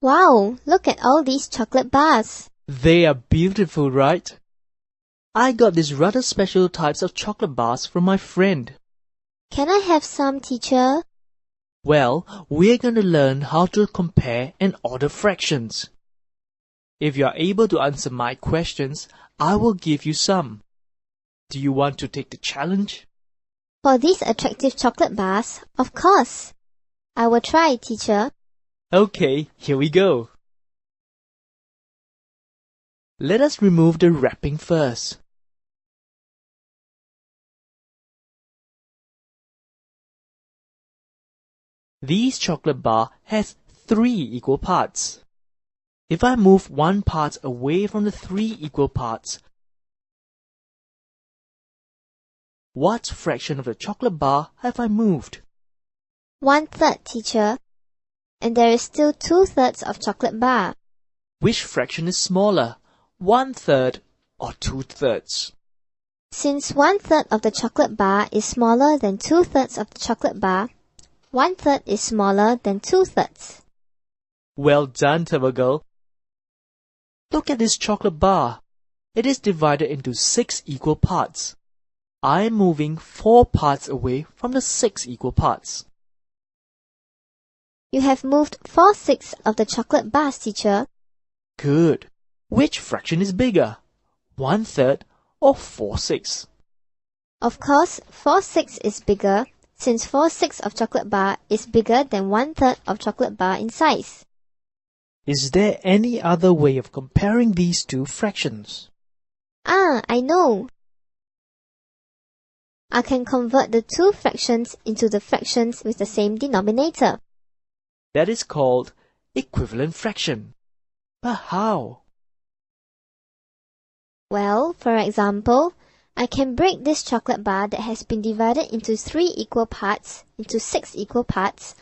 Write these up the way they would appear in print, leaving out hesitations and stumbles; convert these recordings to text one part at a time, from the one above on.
Wow, look at all these chocolate bars. They are beautiful, right? I got these rather special types of chocolate bars from my friend. Can I have some, teacher? Well, we're going to learn how to compare and order fractions. If you are able to answer my questions, I will give you some. Do you want to take the challenge? For these attractive chocolate bars, of course. I will try, teacher. Okay, here we go. Let us remove the wrapping first. This chocolate bar has 3 equal parts. If I move one part away from the 3 equal parts, what fraction of the chocolate bar have I moved? 1/3, teacher. And there is still 2/3 of chocolate bar. Which fraction is smaller, 1/3 or 2/3? Since 1/3 of the chocolate bar is smaller than 2/3 of the chocolate bar, 1/3 is smaller than 2/3. Well done, Turbo Girl. Look at this chocolate bar. It is divided into 6 equal parts. I am moving 4 parts away from the 6 equal parts. You have moved 4/6 of the chocolate bars, teacher. Good. Which fraction is bigger, 1/3 or 4/6? Of course, 4/6 is bigger, since 4/6 of chocolate bar is bigger than 1/3 of chocolate bar in size. Is there any other way of comparing these two fractions? I know. I can convert the two fractions into the fractions with the same denominator. That is called equivalent fraction. But how? Well, for example, I can break this chocolate bar that has been divided into 3 equal parts into 6 equal parts,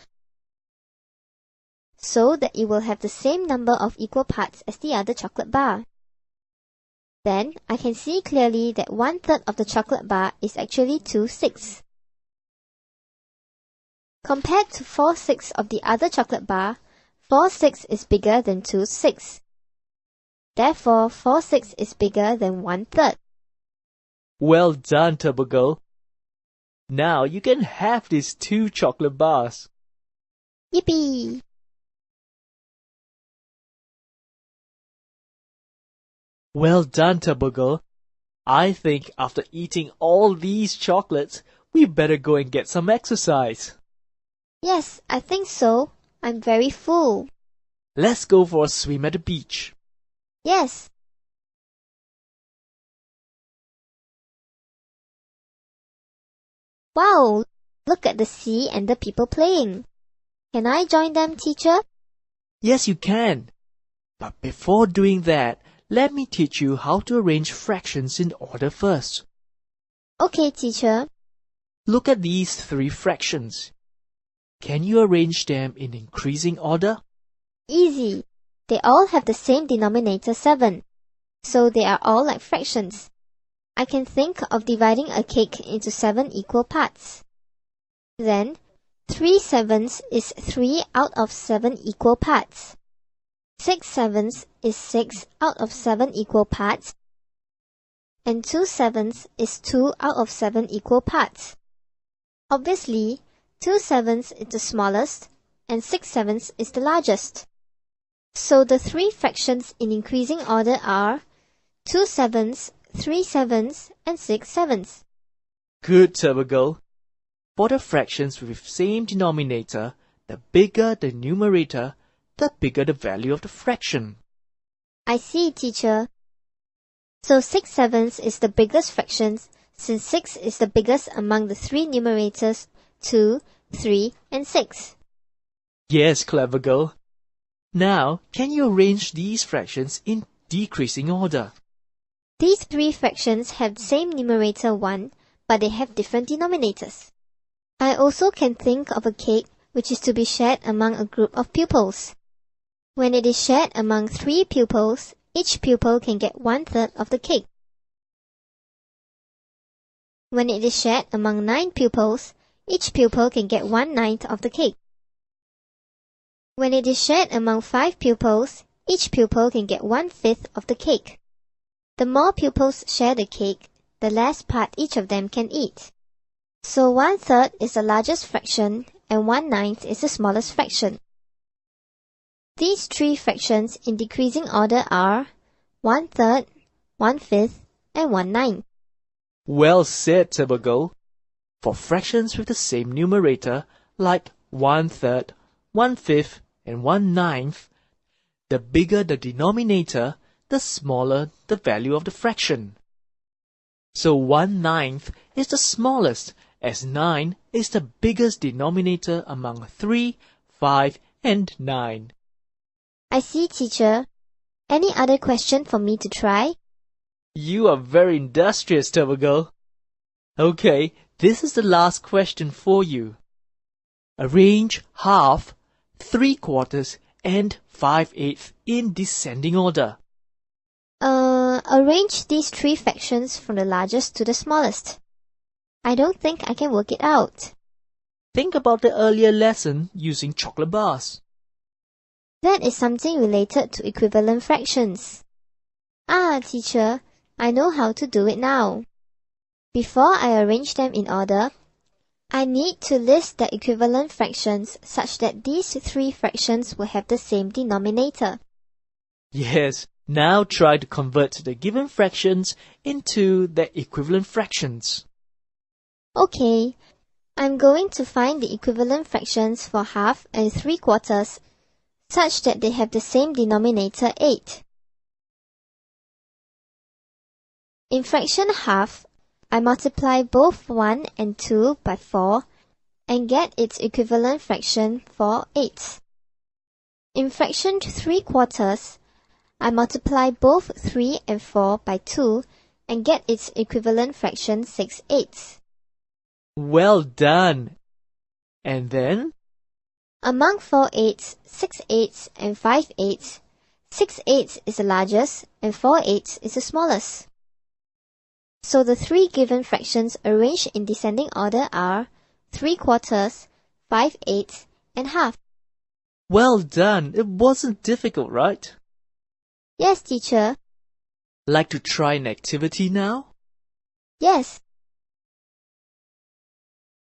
so that it will have the same number of equal parts as the other chocolate bar. Then I can see clearly that 1/3 of the chocolate bar is actually 2/6. Compared to 4/6 of the other chocolate bar, 4/6 is bigger than 2/6. Therefore, 4/6 is bigger than 1/3. Well done, Turbo Girl. Now you can have these 2 chocolate bars. Yippee! Well done, Turbo Girl. I think after eating all these chocolates, we better go and get some exercise. Yes, I think so. I'm very full. Let's go for a swim at the beach. Yes. Wow, look at the sea and the people playing. Can I join them, teacher? Yes, you can. But before doing that, let me teach you how to arrange fractions in order first. Okay, teacher. Look at these 3 fractions. Can you arrange them in increasing order? Easy. They all have the same denominator 7. So they are all like fractions. I can think of dividing a cake into 7 equal parts. Then, 3/7 is 3 out of 7 equal parts. 6/7 is 6 out of 7 equal parts. And 2/7 is 2 out of 7 equal parts. Obviously, 2/7 is the smallest and 6/7 is the largest. So the 3 fractions in increasing order are 2/7, 3/7, and 6/7. Good, Turbo Girl. For the fractions with same denominator, the bigger the numerator, the bigger the value of the fraction. I see, teacher. So 6/7 is the biggest fraction, since 6 is the biggest among the 3 numerators, 2, 3, and 6. Yes, clever girl. Now, can you arrange these fractions in decreasing order? These 3 fractions have the same numerator 1, but they have different denominators. I also can think of a cake which is to be shared among a group of pupils. When it is shared among 3 pupils, each pupil can get 1/3 of the cake. When it is shared among 9 pupils, each pupil can get 1/9 of the cake. When it is shared among 5 pupils, each pupil can get 1/5 of the cake. The more pupils share the cake, the less part each of them can eat. So 1/3 is the largest fraction and 1/9 is the smallest fraction. These 3 fractions in decreasing order are 1/3, 1/5, and 1/9. Well said, Turbo Girl. For fractions with the same numerator, like 1/3, 1/5, and 1/9, the bigger the denominator, the smaller the value of the fraction. So 1/9 is the smallest, as 9 is the biggest denominator among 3, 5, and 9. I see, teacher. Any other question for me to try? You are very industrious, Turbo Girl. Okay, this is the last question for you. Arrange half, 3/4, and 5/8 in descending order. Arrange these 3 fractions from the largest to the smallest. I don't think I can work it out. Think about the earlier lesson using chocolate bars. That is something related to equivalent fractions. Ah, teacher, I know how to do it now. Before I arrange them in order, I need to list the equivalent fractions such that these 3 fractions will have the same denominator. Yes, now try to convert the given fractions into their equivalent fractions. Okay, I'm going to find the equivalent fractions for half and 3/4 such that they have the same denominator 8. In fraction half, I multiply both 1 and 2 by 4 and get its equivalent fraction for 8. In fraction 3/4, I multiply both 3 and 4 by 2 and get its equivalent fraction 6/8. Well done! And then? Among 4/8, 6/8, and 5/8, 6/8 is the largest and 4/8 is the smallest. So the 3 given fractions arranged in descending order are 3/4, 5/8, and half. Well done! It wasn't difficult, right? Yes, teacher. Like to try an activity now? Yes.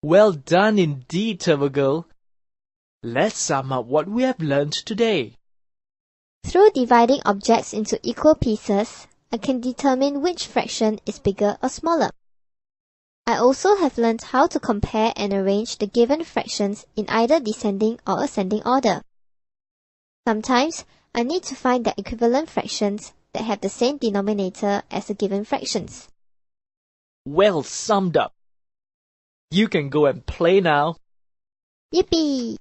Well done indeed, Turbo Girl. Let's sum up what we have learned today. Through dividing objects into equal pieces, I can determine which fraction is bigger or smaller. I also have learned how to compare and arrange the given fractions in either descending or ascending order. Sometimes, I need to find the equivalent fractions that have the same denominator as the given fractions. Well summed up. You can go and play now. Yippee!